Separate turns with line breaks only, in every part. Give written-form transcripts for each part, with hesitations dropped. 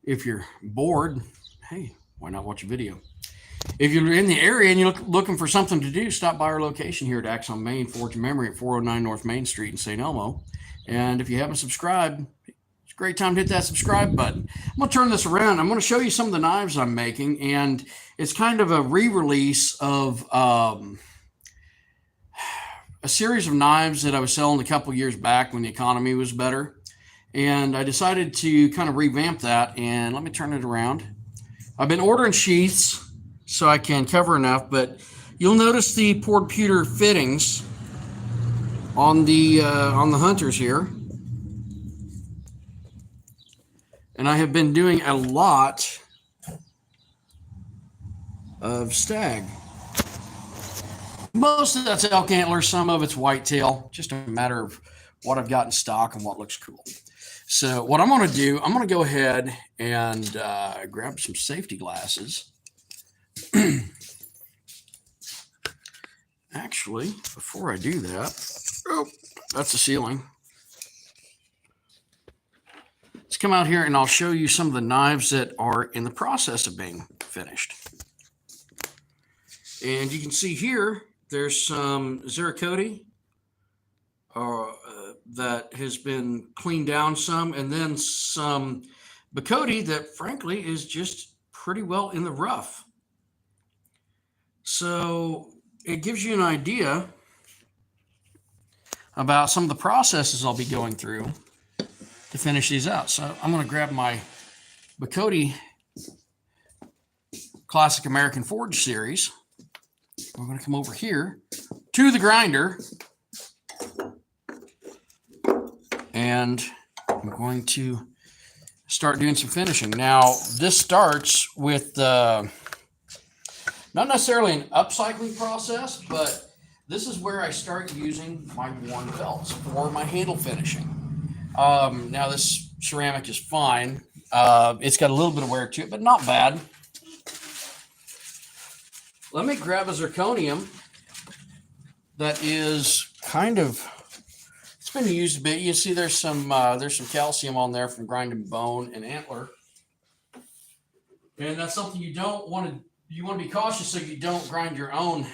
If you're bored, hey, why not watch a video? If you're in the area and you're looking for something to do, stop by our location here at Axon Main, Forge of Memory at 409 North Main Street in St. Elmo. And if you haven't subscribed, it's a great time to hit that subscribe button. I'm going to turn this around. I'm going to show you some of the knives I'm making, and it's kind of a re-release of a series of knives that I was selling a couple years back when the economy was better. And I decided to kind of revamp that, and let me turn it around. I've been ordering sheaths so I can cover enough, but you'll notice the poured pewter fittings on the hunters here. And I have been doing a lot of stag. Most of that's elk antler, some of it's whitetail, just a matter of what I've got in stock and what looks cool. So what I'm going to do, I'm going to go ahead and grab some safety glasses. Actually, before I do that, oh, that's the ceiling. Let's come out here and I'll show you some of the knives that are in the process of being finished. And you can see here, there's some Zeracoti that has been cleaned down some, and then some Bacote that frankly is just pretty well in the rough. So it gives you an idea about some of the processes I'll be going through to finish these out. So I'm going to grab my Bacote Classic American Forge series. We're going to come over here to the grinder, and I'm going to start doing some finishing. Now, this starts with not necessarily an upcycling process, but this is where I start using my worn belts for my handle finishing. Now, this ceramic is fine. It's got a little bit of wear to it, but not bad. Let me grab a zirconium that is kind of, it's been used a bit. You see there's some calcium on there from grinding bone and antler. And that's something you want to be cautious so you don't grind your own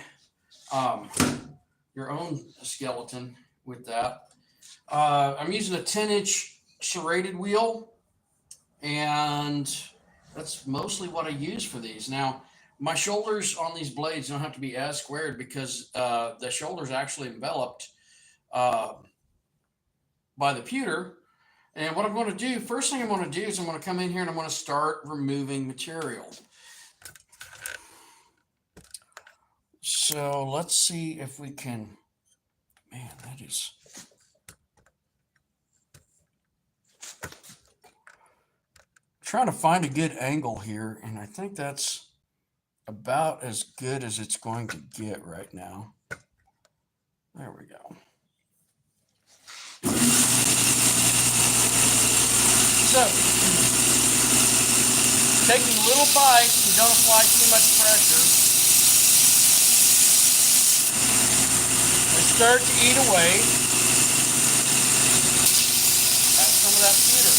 skeleton with that. I'm using a 10-inch serrated wheel, and that's mostly what I use for these. Now, my shoulders on these blades don't have to be as squared because the shoulder's actually enveloped by the pewter. And what I'm going to do, first thing I'm going to do is I'm going to come in here and I'm going to start removing material. So let's see if we can, man, that is, trying to find a good angle here, and I think that's about as good as it's going to get right now. There we go. So, taking little bites, you don't apply too much pressure. They start to eat away at some of that pewter.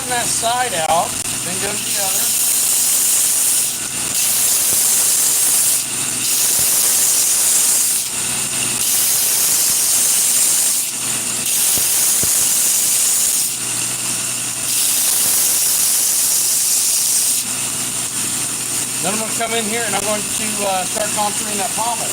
flatten that side out, then go to the other. Then I'm going to come in here and I'm going to start contouring that pommel.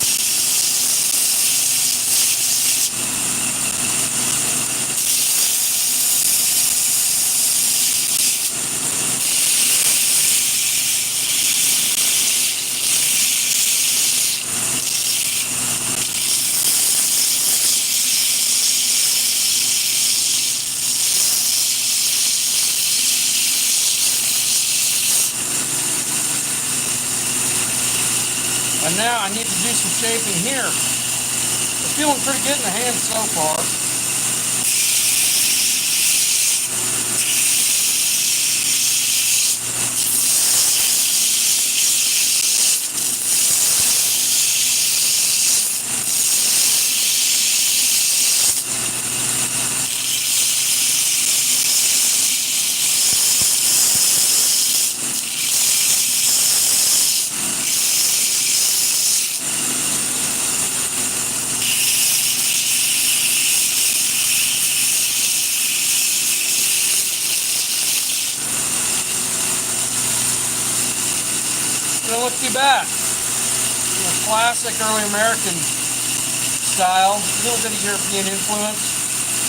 And now I need to do some shaping here. It's feeling pretty good in the hand so far. Doesn't look too bad. Classic early American style, a little bit of European influence.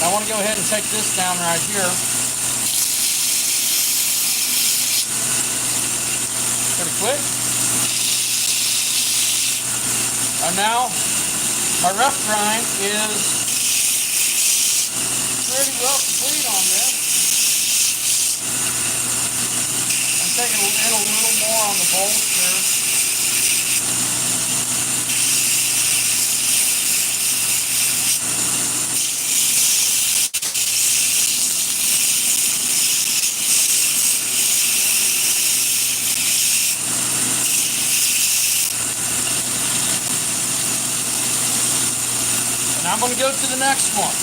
I want to go ahead and take this down right here. Pretty quick. And now my rough grind is pretty well complete on this. I'm taking in a little more on the bolster. And I'm going to go to the next one.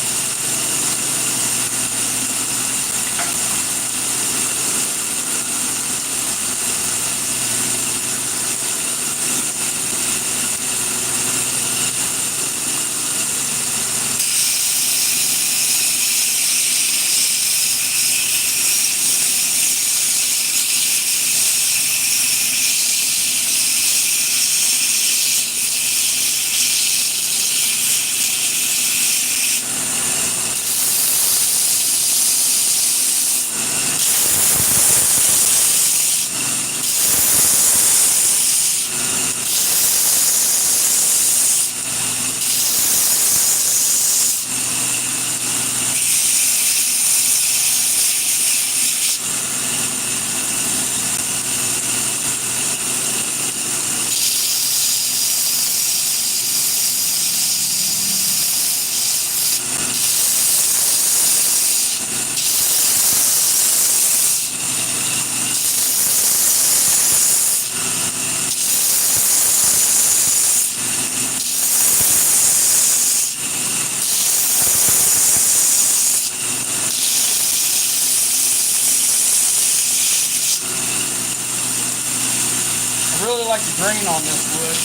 I really like the grain on this wood.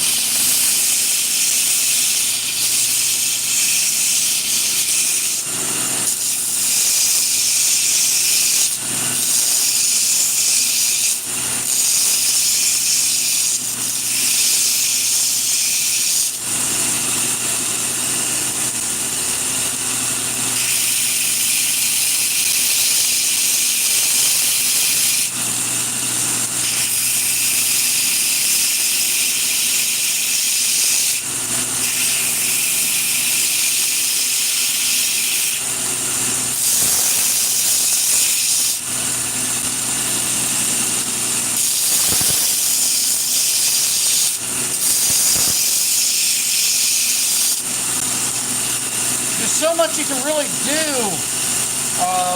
There's so much you can really do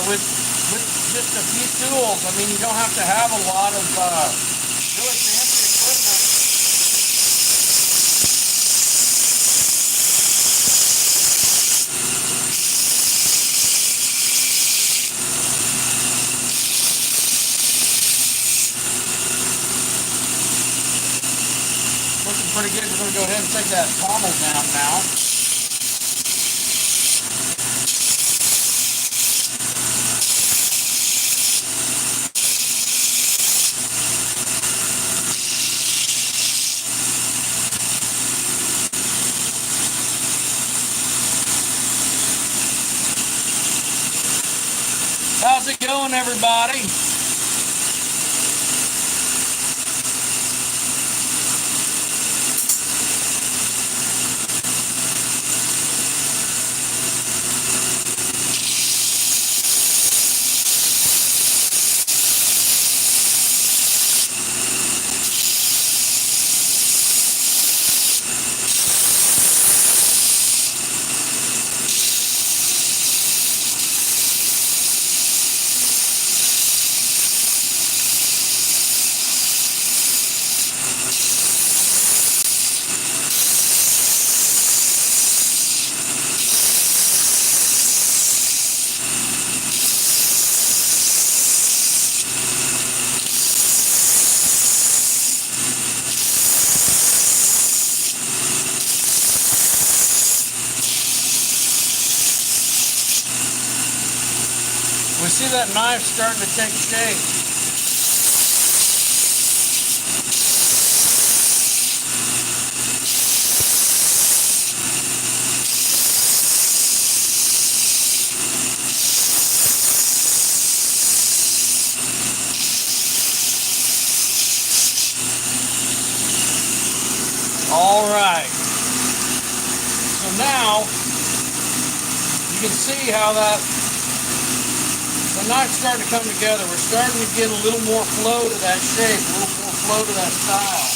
with just a few tools. I mean, you don't have to have a lot of really fancy equipment. pretty good. We're going to go ahead and take that pommel down now. How's it going, everybody? We see that knife starting to take shape. All right. So now you can see how the knife's starting to come together. We're starting to get a little more flow to that shape, a little more flow to that style.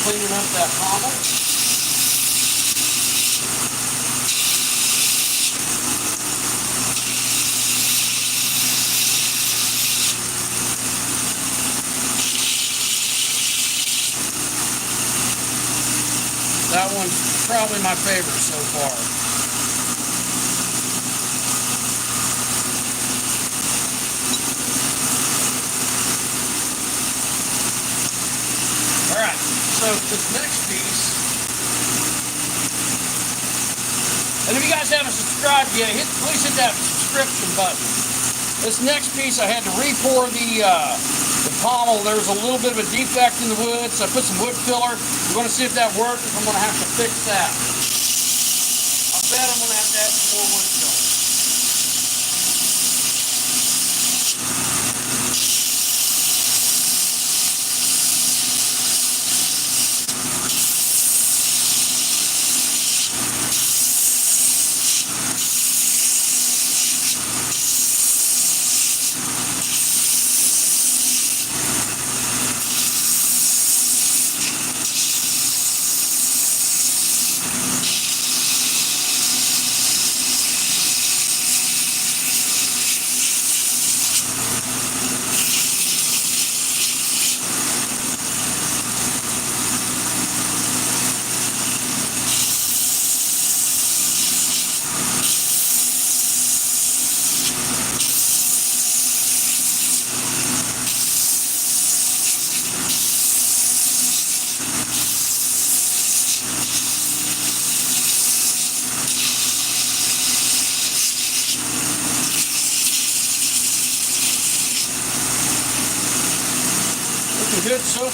Cleaning up that pommel. That one's probably my favorite so far. All right. So this next piece, and if you guys haven't subscribed yet, please hit that subscription button. This next piece, I had to re-pour the pommel. There was a little bit of a defect in the wood, so I put some wood filler. We're going to see if that works, if I'm going to have to fix that. I bet I'm going to have to add some more wood filler.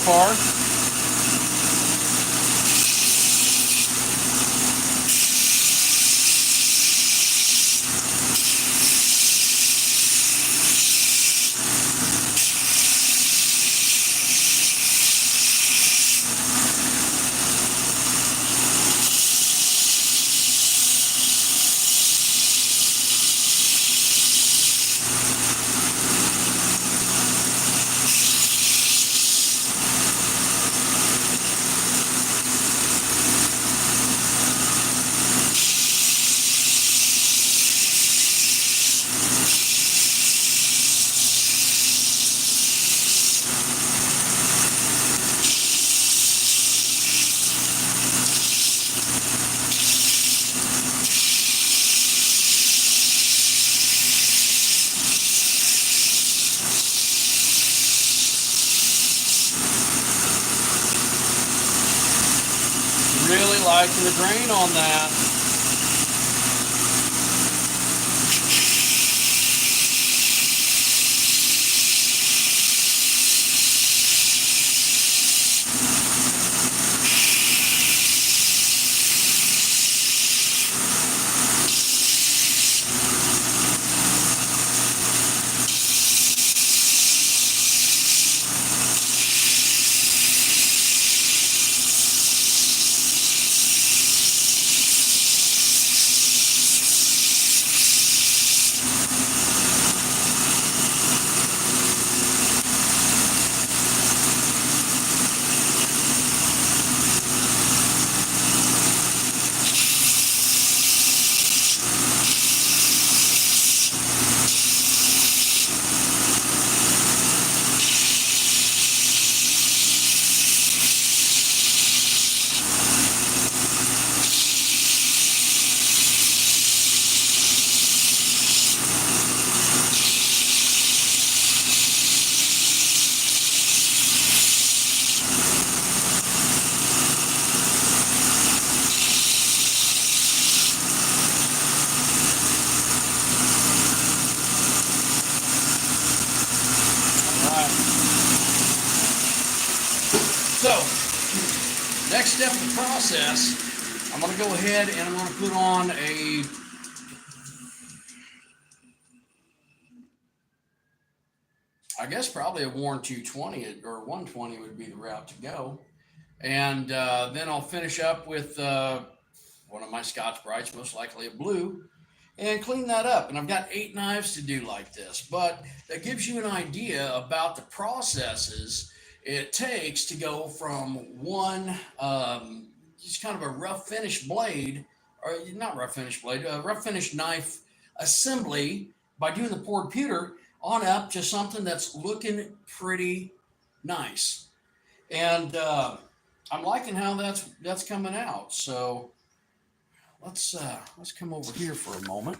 far. Really liking the grain on that. So, next step of the process, I'm going to go ahead and I'm going to put on I guess probably a Warren 220 or 120 would be the route to go. And then I'll finish up with one of my Scotch Brights, most likely a blue, and clean that up. And I've got 8 knives to do like this, but that gives you an idea about the processes it takes to go from one just kind of a rough finish blade, or not rough finish blade, a rough finish knife assembly by doing the poured pewter on up to something that's looking pretty nice. And I'm liking how that's coming out. So let's come over here for a moment.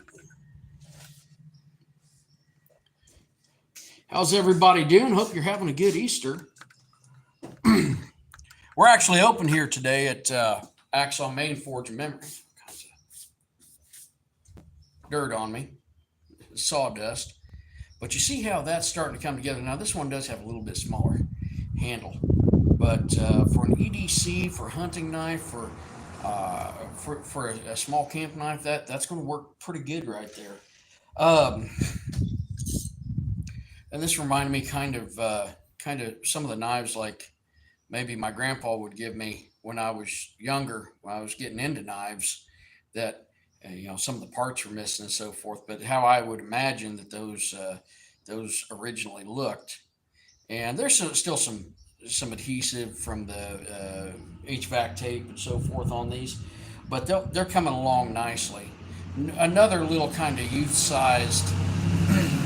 How's everybody doing? Hope you're having a good Easter. We're actually open here today at Axon Main Forge and Memory. Dirt on me, sawdust. But you see how that's starting to come together. Now this one does have a little bit smaller handle, but for an EDC, for a hunting knife, for a small camp knife, that's going to work pretty good right there. And this reminded me kind of some of the knives like maybe my grandpa would give me when I was younger, when I was getting into knives, that some of the parts were missing and so forth. But how I would imagine that those originally looked, and there's still some adhesive from the HVAC tape and so forth on these, but they're coming along nicely. Another little kind of youth-sized,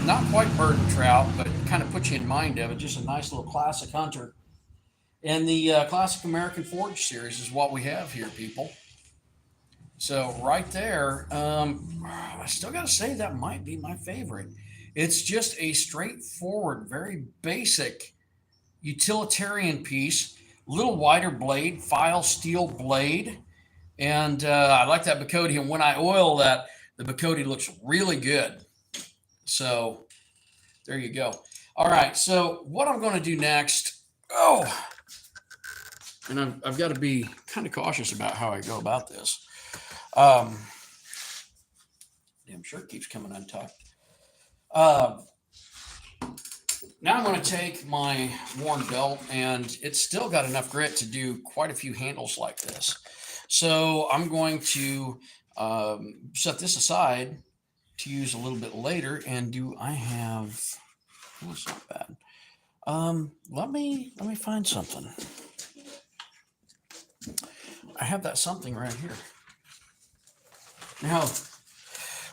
not quite burden trout, but kind of put you in mind of it. Just a nice little classic hunter. And the Classic American Forge series is what we have here, people. So right there, I still got to say that might be my favorite. It's just a straightforward, very basic utilitarian piece, little wider blade, file steel blade. And I like that Bacote. And when I oil that, the Bacote looks really good. So there you go. All right. So what I'm going to do next, and I've got to be kind of cautious about how I go about this. Um, damn shirt keeps coming untucked. Uh, Now I'm going to take my worn belt, and it's still got enough grit to do quite a few handles like this. So I'm going to set this aside to use a little bit later. And do I have? Oh, it's not bad. Let me find something. I have that something right here. Now,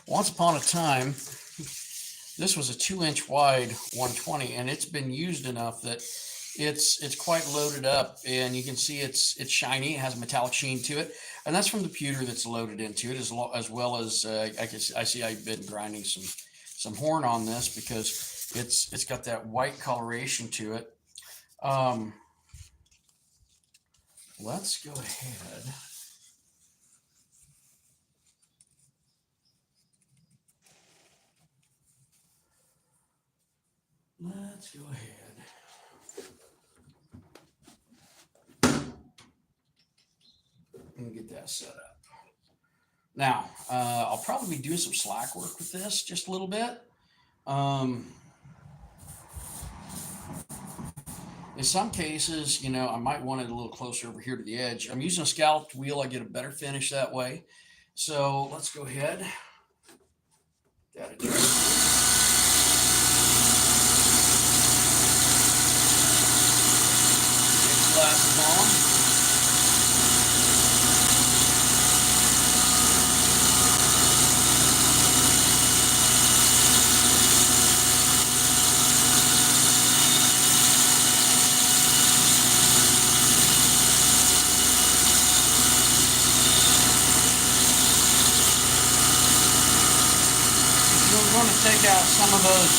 once upon a time, this was a 2-inch wide 120, and it's been used enough that it's quite loaded up, and you can see it's shiny. It has a metallic sheen to it, and that's from the pewter that's loaded into it, as well as I see I've been grinding some horn on this because it's got that white coloration to it. Let's go ahead. Let's go ahead and get that set up. Now, I'll probably be doing some slack work with this just a little bit. In some cases, you know, I might want it a little closer over here to the edge. I'm using a scalloped wheel. I get a better finish that way. So let's go ahead. That adjust. Glasses on. We're going to take out some of those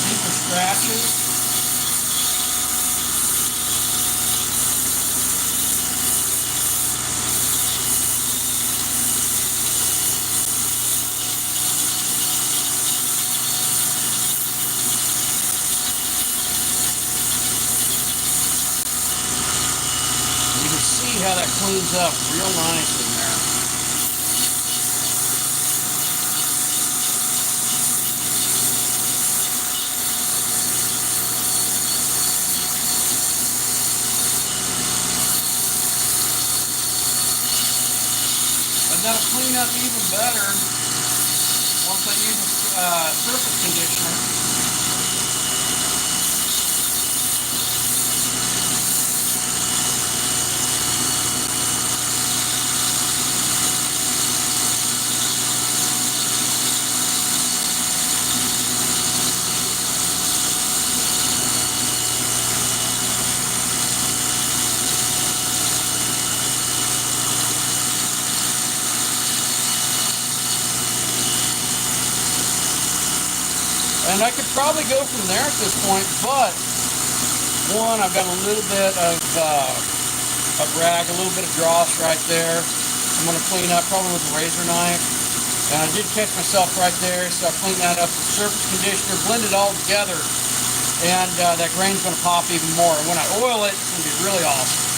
deeper scratches. How that cleans up real nice in there. But that'll clean up even better once I use a surface conditioner. And I could probably go from there at this point, but one, I've got a little bit of rag, a little bit of dross right there. I'm going to clean up probably with a razor knife. And I did catch myself right there, so I cleaned that up with surface conditioner, blend it all together, and that grain's going to pop even more. And when I oil it, it's going to be really awesome.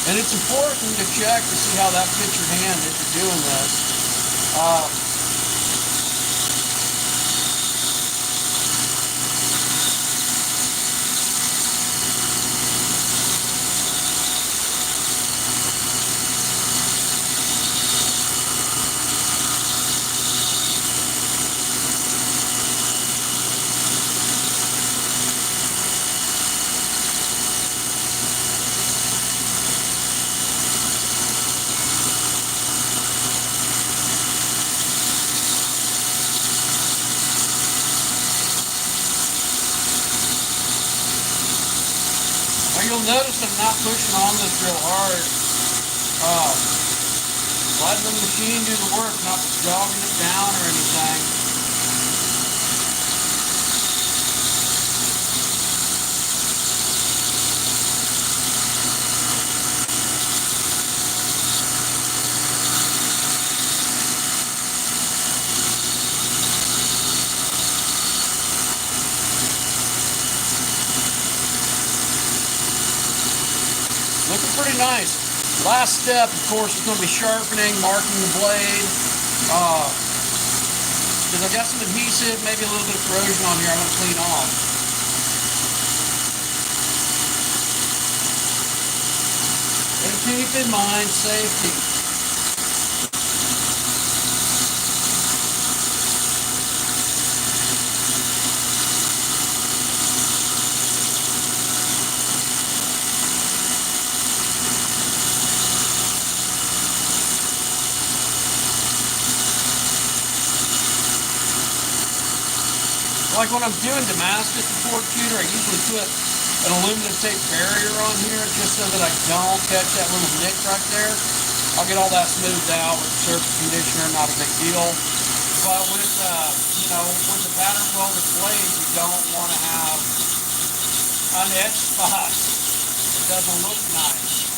And it's important to check to see how that fits your hand if you're doing this. Uh, Now you'll notice I'm not pushing on this real hard. Letting the machine do the work, not jogging it down or anything. Looking pretty nice. Last step, of course, is going to be sharpening, marking the blade. Because I got some adhesive, maybe a little bit of corrosion on here I'm going to clean off. And keep in mind safety. Like when I'm doing Damascus before cuter, I usually put an aluminum tape barrier on here just so that I don't catch that little nick right there. I'll get all that smoothed out with the surface conditioner, not a big deal. But with with the pattern welded blade, you don't want to have an edge spot. It doesn't look nice.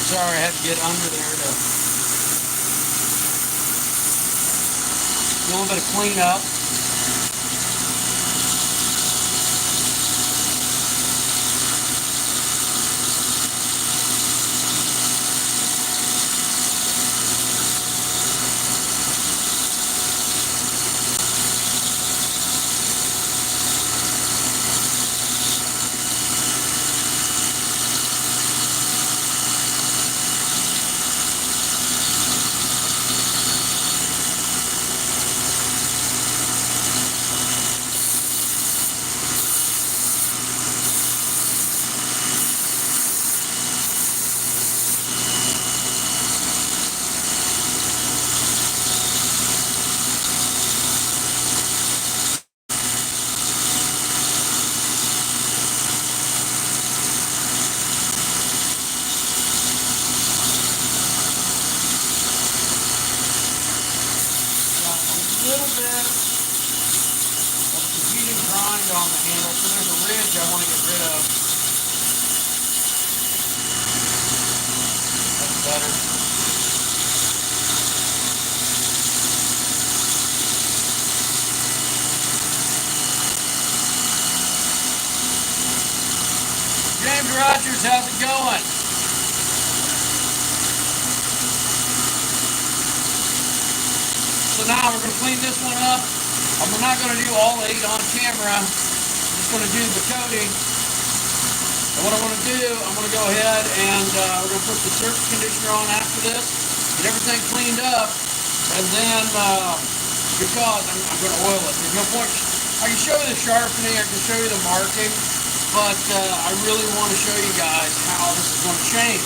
Sorry, I had to get under there to do a little bit of cleanup. Little bit of competing grind on the handle, so there's a ridge I want to get rid of. That's better. James Rogers, how's it going? So now we're going to clean this one up. We're not going to do all 8 on camera. I'm just going to do the coating. And what I want to do, I'm going to go ahead and we're going to put the surface conditioner on after this, get everything cleaned up, and then because I'm going to oil it. There's no point. I can show you the sharpening, I can show you the marking, but I really want to show you guys how this is going to change.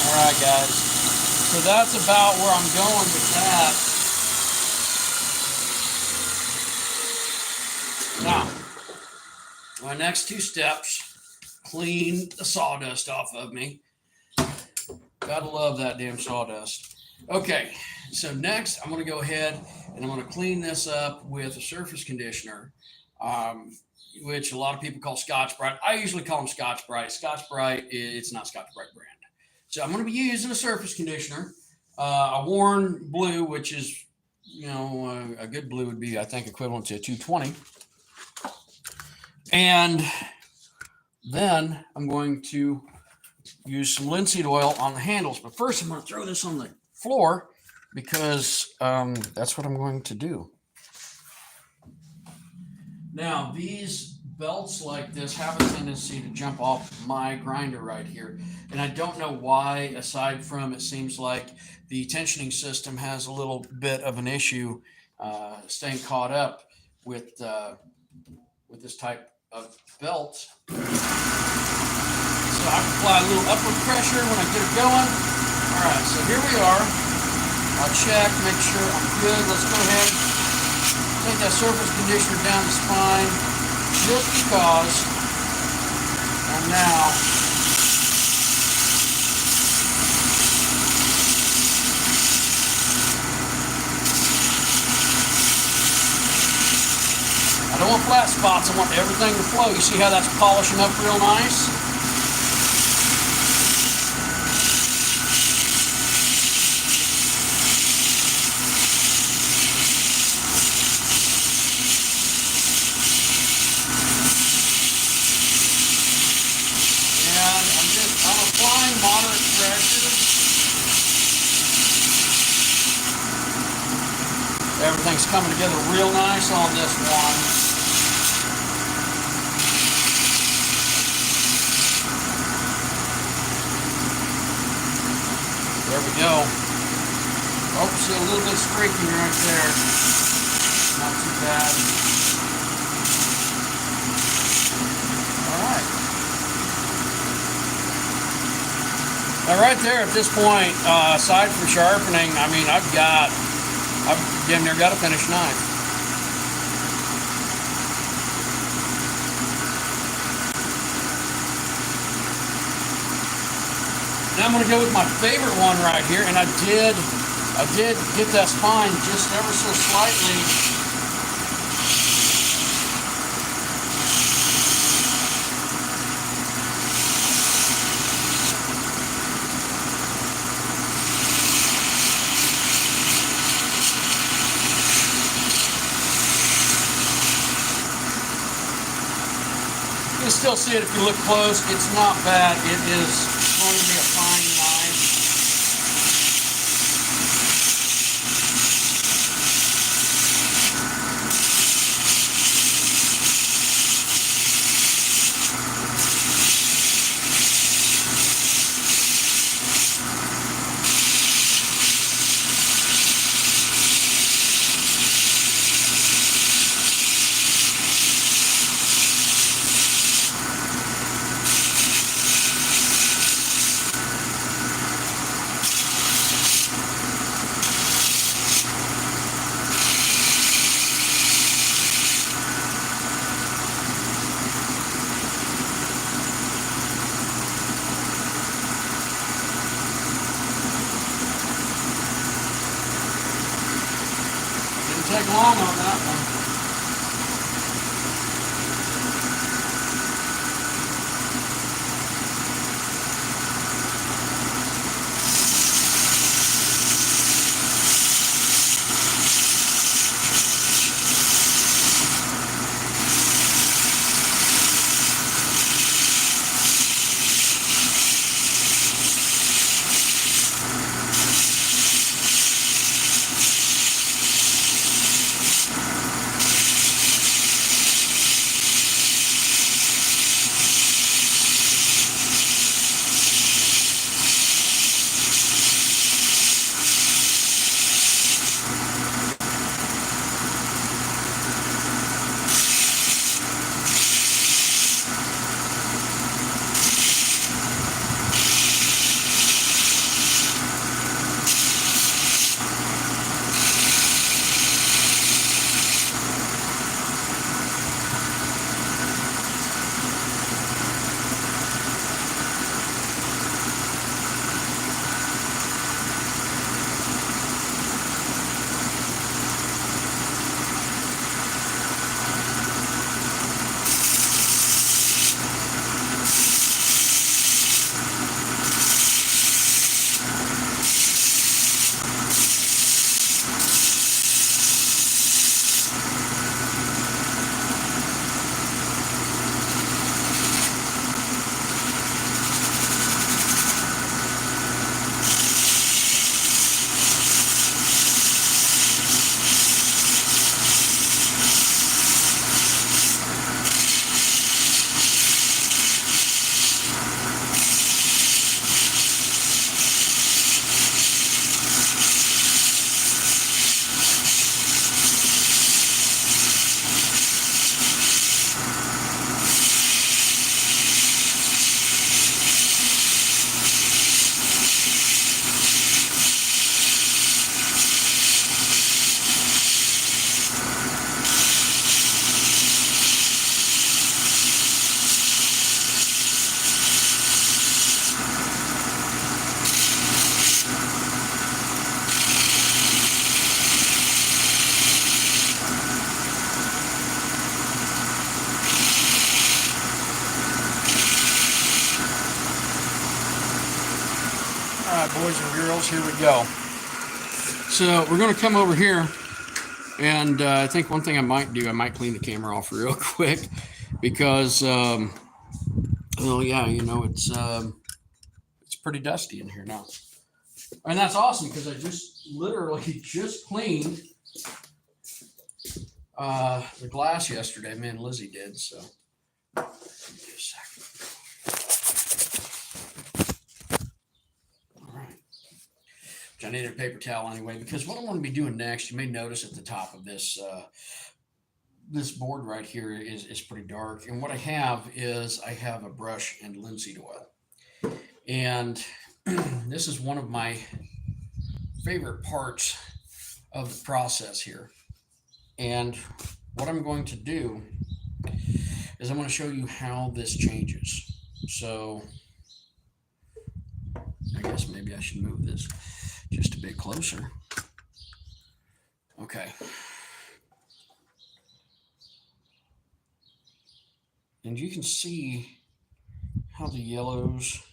Alright guys, so that's about where I'm going with that. Now, my next two steps, clean the sawdust off of me. Gotta love that damn sawdust. Okay, so next I'm going to go ahead and I'm going to clean this up with a surface conditioner, which a lot of people call Scotch-Brite. I usually call them Scotch-Brite. Scotch-Brite, it's not Scotch-Brite brand. So I'm going to be using a surface conditioner, a worn blue, which is, a good blue would be, I think, equivalent to a 220. And then I'm going to use some linseed oil on the handles. But first, I'm going to throw this on the floor because that's what I'm going to do. Now, these belts like this have a tendency to jump off my grinder right here. And I don't know why, aside from it seems like the tensioning system has a little bit of an issue staying caught up with this type of belt. So I apply a little upward pressure when I get it going. All right, so here we are. I'll check, make sure I'm good. Let's go ahead, take that surface conditioner down the spine just because. And now I don't want flat spots. I want everything to flow. You see how that's polishing up real nice? I'm applying moderate pressure. Everything's coming together real nice on this one. There we go. Oh, see a little bit of streaking right there. Not too bad. All right. Now right there at this point, aside from sharpening, I mean, I've damn near got a finished knife. Now I'm going to go with my favorite one right here, and I did get that spine just ever so slightly. You can still see it if you look close. It's not bad. It is going to be a fine knife. take long on that one. Boys and girls, here we go. So we're going to come over here, and I think one thing I might do, I might clean the camera off real quick, because well, yeah, you know, it's pretty dusty in here now, and that's awesome because I just literally just cleaned the glass yesterday. Me and Lizzie did. So I needed a paper towel anyway, because what I'm going to be doing next, you may notice at the top of this this board right here is pretty dark. And what I have is I have a brush and linseed oil. And this is one of my favorite parts of the process here. And what I'm going to do is I'm going to show you how this changes. So I guess maybe I should move this just a bit closer. Okay. And you can see how the yellows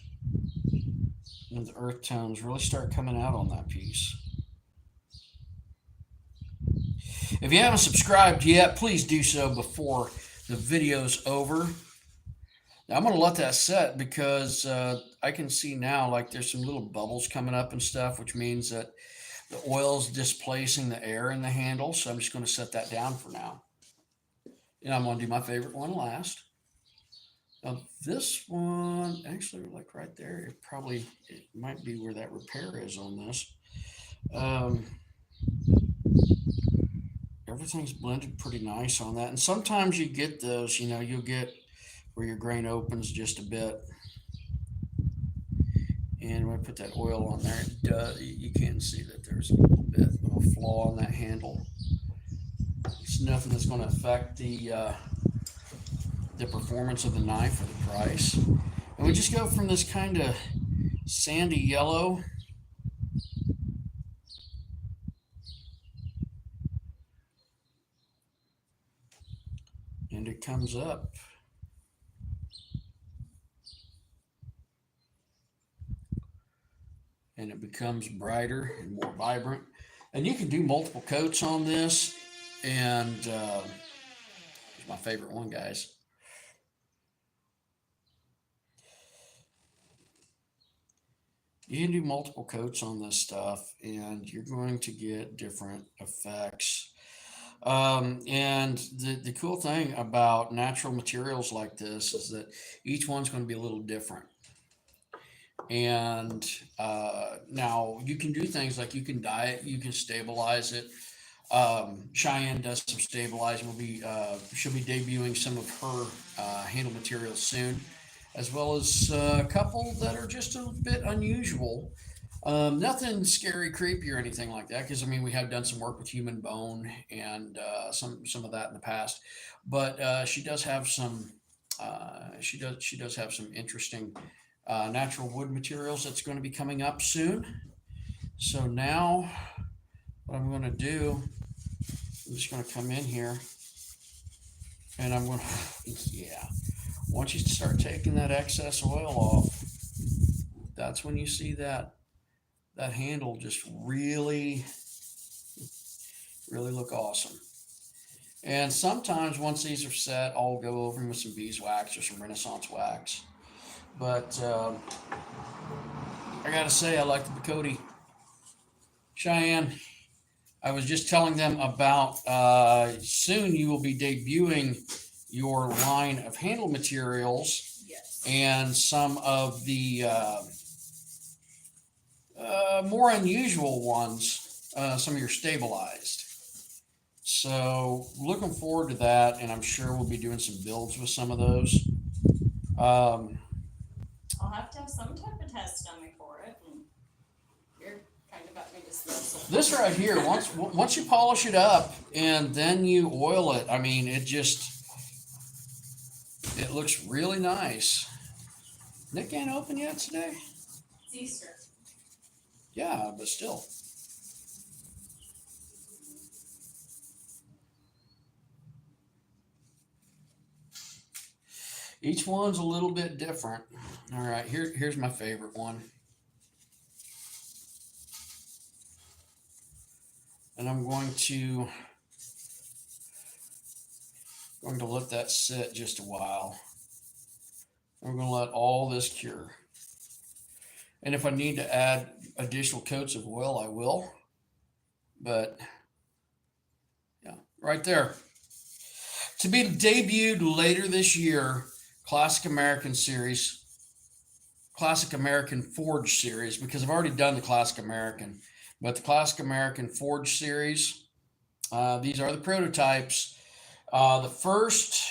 and the earth tones really start coming out on that piece. If you haven't subscribed yet, please do so before the video's over. Now, I'm going to let that set because I can see now like there's some little bubbles coming up and stuff, which means that the oil's displacing the air in the handle. So I'm just going to set that down for now. And I'm going to do my favorite one last. Now, this one, actually, like right there, it might be where that repair is on this. Everything's blended pretty nice on that. And sometimes you get those, you know, you'll get where your grain opens just a bit. And when I put that oil on there, you can see that there's a little bit of a flaw on that handle. It's nothing that's going to affect the performance of the knife or the price. And we just go from this kind of sandy yellow and it comes up. And it becomes brighter and more vibrant. And you can do multiple coats on this. And here's my favorite one, guys. You can do multiple coats on this stuff, and you're going to get different effects. And the cool thing about natural materials like this is that each one's going to be a little different. And now you can do things like you can dye it, you can stabilize it. Cheyenne does some stabilizing. She'll be debuting some of her handle materials soon, as well as a couple that are just a bit unusual. Nothing scary, creepy, or anything like that. Because I mean, we have done some work with human bone and some of that in the past, but she does have some. She does have some interesting natural wood materials that's going to be coming up soon. So now, what I'm going to do, I'm just going to come in here, and I'm going to, yeah. Once you start taking that excess oil off, that's when you see that handle just really look awesome. And sometimes once these are set, I'll go over them with some beeswax or some Renaissance wax. But I gotta say, I like the Bacote. Cheyenne, I was just telling them about soon you will be debuting your line of handle materials.
Yes.
And some of the more unusual ones, some of your stabilized. So looking forward to that, and I'm sure we'll be doing some builds with some of those.
I'll have to have some type of test dummy for it, and you're kind of got me dismissed.
This right here, once you polish it up and then you oil it, I mean, it looks really nice. Nick ain't open yet today?
It's Easter.
Yeah, but still. Each one's a little bit different. All right, here's my favorite one. And I'm going to let that sit just a while. We're going to let all this cure. And if I need to add additional coats of oil, I will. But yeah, right there. To be debuted later this year, Classic American Forge series, because I've already done the Classic American, but the Classic American Forge series, these are the prototypes. The first,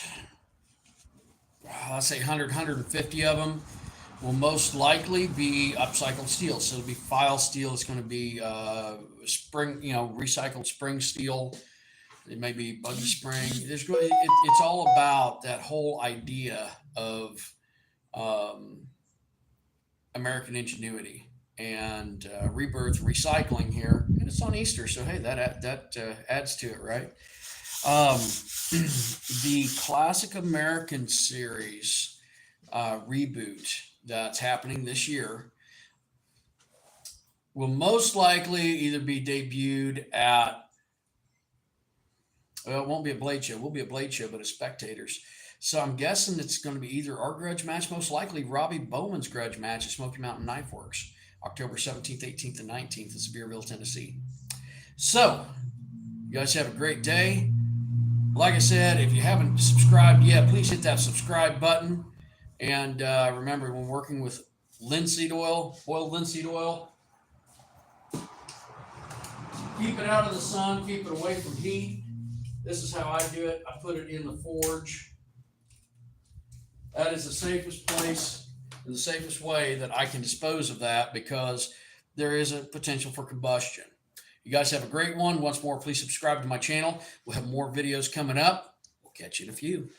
let's say 150 of them will most likely be upcycled steel. So it'll be file steel. It's going to be recycled spring steel. It may be buggy spring. It's all about that whole idea of American ingenuity and rebirth recycling here. And it's on Easter, so hey, that adds to it, right? The Classic American series reboot that's happening this year will most likely either be debuted at, well, it won't be a Blade Show. It will be a Blade Show, but as spectators. So I'm guessing it's going to be either our grudge match, most likely Robbie Bowman's grudge match at Smoky Mountain Knife Works, October 17th, 18th, and 19th in Sevierville, Tennessee. So, you guys have a great day. Like I said, if you haven't subscribed yet, please hit that subscribe button. And remember, when working with linseed oil, boiled linseed oil, keep it out of the sun, keep it away from heat. This is how I do it. I put it in the forge. That is the safest place and the safest way that I can dispose of that, because there is a potential for combustion. You guys have a great one. Once more, please subscribe to my channel. We'll have more videos coming up. We'll catch you in a few.